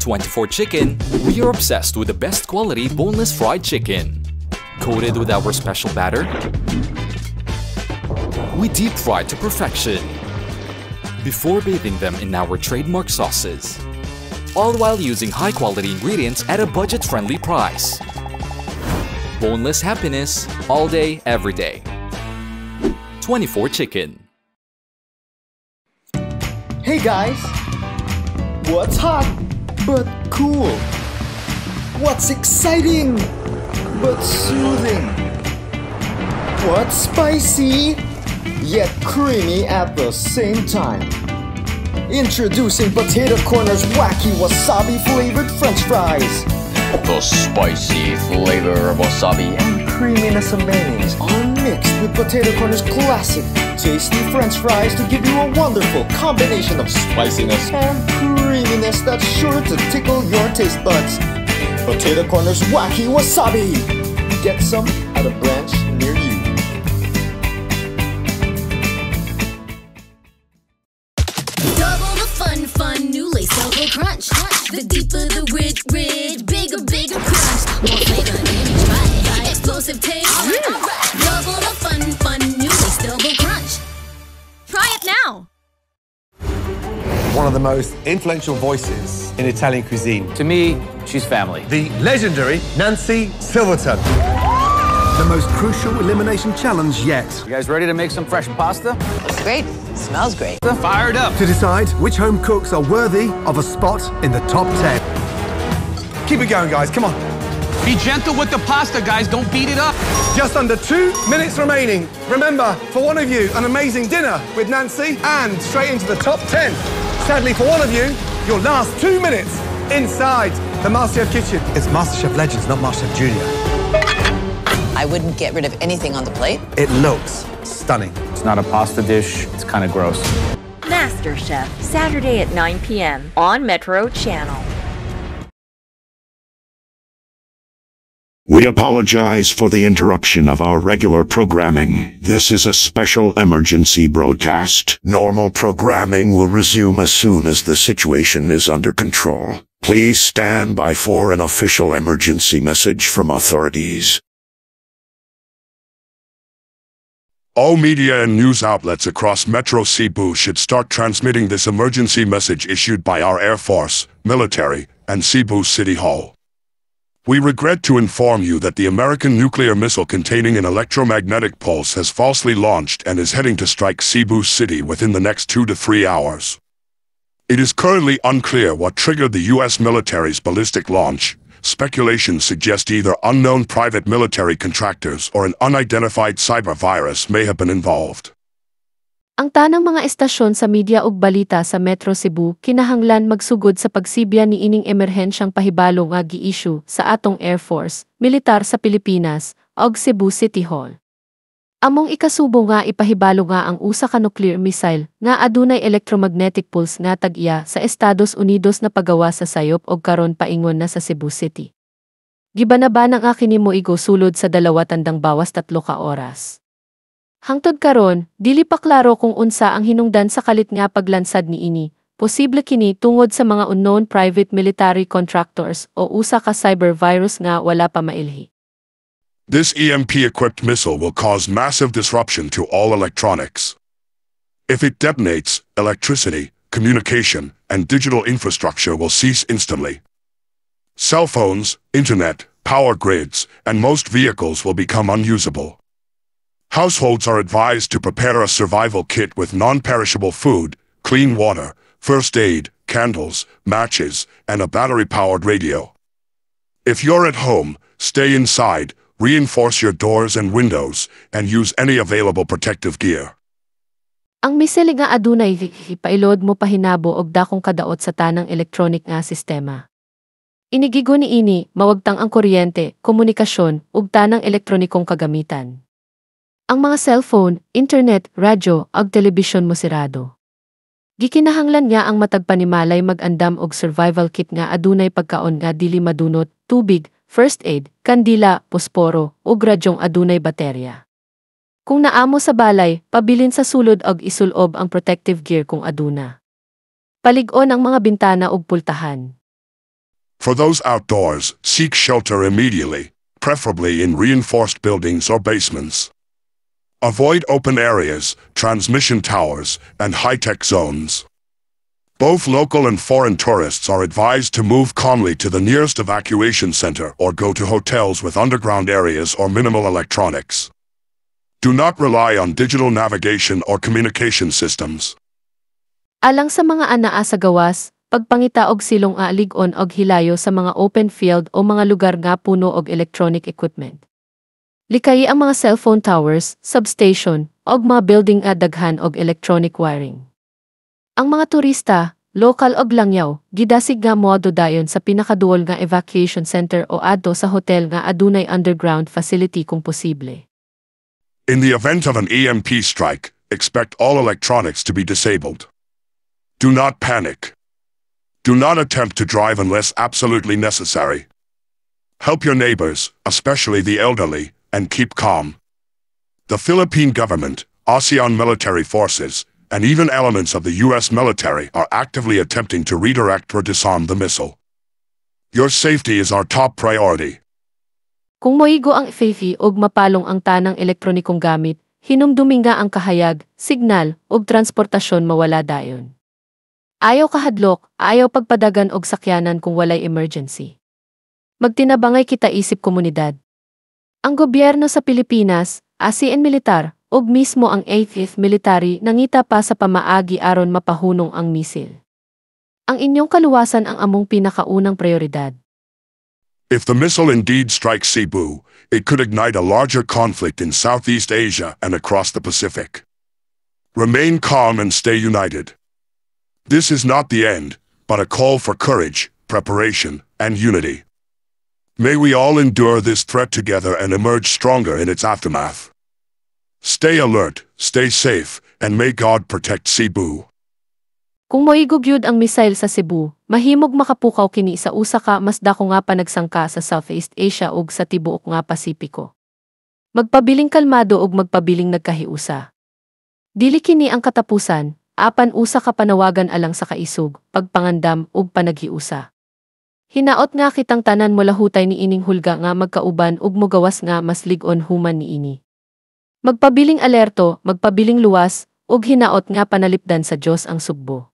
24 Chicken, we are obsessed with the best quality boneless fried chicken. Coated with our special batter, we deep fry to perfection before bathing them in our trademark sauces, all while using high-quality ingredients at a budget-friendly price. Boneless happiness, all day, every day. 24 Chicken. Hey guys! What's hot but cool? What's exciting but soothing? What's spicy yet creamy at the same time? Introducing Potato Corner's wacky wasabi flavored French fries. The spicy flavor of wasabi And creaminess of mayonnaise are mixed with Potato Corner's classic tasty French fries to give you a wonderful combination of spiciness and creaminess that's sure to tickle your taste buds. Potato Corner's wacky wasabi. Get some at a branch near you. Double the fun, new lace Velcro crunch. The deeper the ridge, bigger crunch. More flavor than each bite. Explosive taste. Double the fun, new lace Velcro crunch. Try it now. One of the most influential voices in Italian cuisine. To me, she's family. The legendary Nancy Silverton. The most crucial elimination challenge yet. You guys ready to make some fresh pasta? Looks great. Smells great. Fired up. To decide which home cooks are worthy of a spot in the top 10. Keep it going, guys. Come on. Be gentle with the pasta, guys. Don't beat it up. Just under 2 minutes remaining. Remember, for one of you, an amazing dinner with Nancy and straight into the top 10. Sadly, for one of you, your last 2 minutes inside the MasterChef kitchen. It's MasterChef Legends, not MasterChef Junior. I wouldn't get rid of anything on the plate. It looks stunning. It's not a pasta dish. It's kind of gross. MasterChef, Saturday at 9 p.m. on Metro Channel. We apologize for the interruption of our regular programming. This is a special emergency broadcast. Normal programming will resume as soon as the situation is under control. Please stand by for an official emergency message from authorities. All media and news outlets across Metro Cebu should start transmitting this emergency message issued by our Air Force, military, and Cebu City Hall. We regret to inform you that the American nuclear missile containing an electromagnetic pulse has falsely launched and is heading to strike Cebu City within the next 2 to 3 hours. It is currently unclear what triggered the U.S. military's ballistic launch. Speculation suggests either unknown private military contractors or an unidentified cyber virus may have been involved. Ang tanang mga estasyon sa media ug balita sa Metro Cebu kinahanglan magsugod sa pagsibya ni ining emerhensyang pahibalo nga gi-issue sa atong Air Force, militar sa Pilipinas, ug Cebu City Hall. Among ikasubo nga ipahibalo nga ang usa ka nuclear missile nga adunay electromagnetic pulse nga tag-iya sa Estados Unidos na pagawa sa sayop ug karon paingon na sa Cebu City. Gibanaban ang kini moigo sulod sa 2 tandang bawas 3 ka oras. Hangtod karon, dili pa klaro kung unsa ang hinungdan sa kalit nga paglansad niini. Posible kini tungod sa mga unknown private military contractors o usa ka cyber virus nga wala pa mailhi. This EMP-equipped missile will cause massive disruption to all electronics. If it detonates, electricity, communication, and digital infrastructure will cease instantly. Cell phones, internet, power grids, and most vehicles will become unusable. Households are advised to prepare a survival kit with non-perishable food, clean water, first aid, candles, matches, and a battery-powered radio. If you're at home, stay inside, reinforce your doors and windows, and use any available protective gear. Ang missile nga adunay ipailod mo pahinabo og dakong kadaot sa tanang electronic nga sistema. Inigigo niini mawagtang ang kuryente, komunikasyon ug tanang elektronikong kagamitan. Ang mga cellphone, internet, radyo, ug telebisyon mo sirado. Gikinahanglan nga ang matag panimalay mag-andam og survival kit nga adunay pagkaon nga dili madunot, tubig, first aid, kandila, posporo, ug radyong adunay baterya. Kung naamo sa balay, pabilin sa sulod og isulob ang protective gear kung aduna. Palig-on ang mga bintana ug pultahan. For those outdoors, seek shelter immediately, preferably in reinforced buildings or basements. Avoid open areas, transmission towers, and high-tech zones. Both local and foreign tourists are advised to move calmly to the nearest evacuation center or go to hotels with underground areas or minimal electronics. Do not rely on digital navigation or communication systems. Alang sa mga anaa sa gawas, pagpangita og silong alig-on og hilayo sa mga open field o mga lugar nga puno og electronic equipment. Likayi ang mga cellphone towers, substation, og mga building daghan og electronic wiring. Ang mga turista, lokal og langyaw, gidasig nga moado dayon sa pinakaduol nga evacuation center o adto sa hotel nga adunay underground facility kung posible. In the event of an EMP strike, expect all electronics to be disabled. Do not panic. Do not attempt to drive unless absolutely necessary. Help your neighbors, especially the elderly, and keep calm. The Philippine government, ASEAN military forces, and even elements of the U.S. military are actively attempting to redirect or disarm the missile. Your safety is our top priority. Kung moigo ang FAFI og mapalong ang tanang elektronikong gamit, hinumdumi nga ang kahayag, signal, og transportasyon mawala dayon. Ayaw kahadlok, ayaw pagpadagan og sakyanan kung walay emergency. Magtinabangay kita isip komunidad. Ang gobyerno sa Pilipinas, ASEAN militar, ug mismo ang 8th Military nangita pa sa pamaagi aron mapahunong ang misil. Ang inyong kaluwasan ang among pinakaunang prioridad. If the missile indeed strikes Cebu, it could ignite a larger conflict in Southeast Asia and across the Pacific. Remain calm and stay united. This is not the end, but a call for courage, preparation, and unity. May we all endure this threat together and emerge stronger in its aftermath. Stay alert, stay safe, and may God protect Cebu. Kung moigog yun ang missile sa Cebu, mahimog makapukaw kini sa usa ka mas dako nga panagsangka sa Southeast Asia ug sa tibuok nga Pasipiko. Magpabiling kalmado ug magpabiling nagkahiusa. Dili kini ang katapusan, apan usa ka panawagan alang sa kaisog, pagpangandam ug panaghiusa. Hinaot nga kitang tanan molahutay ni ining hulga nga magkauban ug mogawas nga mas lig-on human niini. Magpabiling alerto, magpabiling luwas, ug hinaot nga panalipdan sa Dios ang sugbo.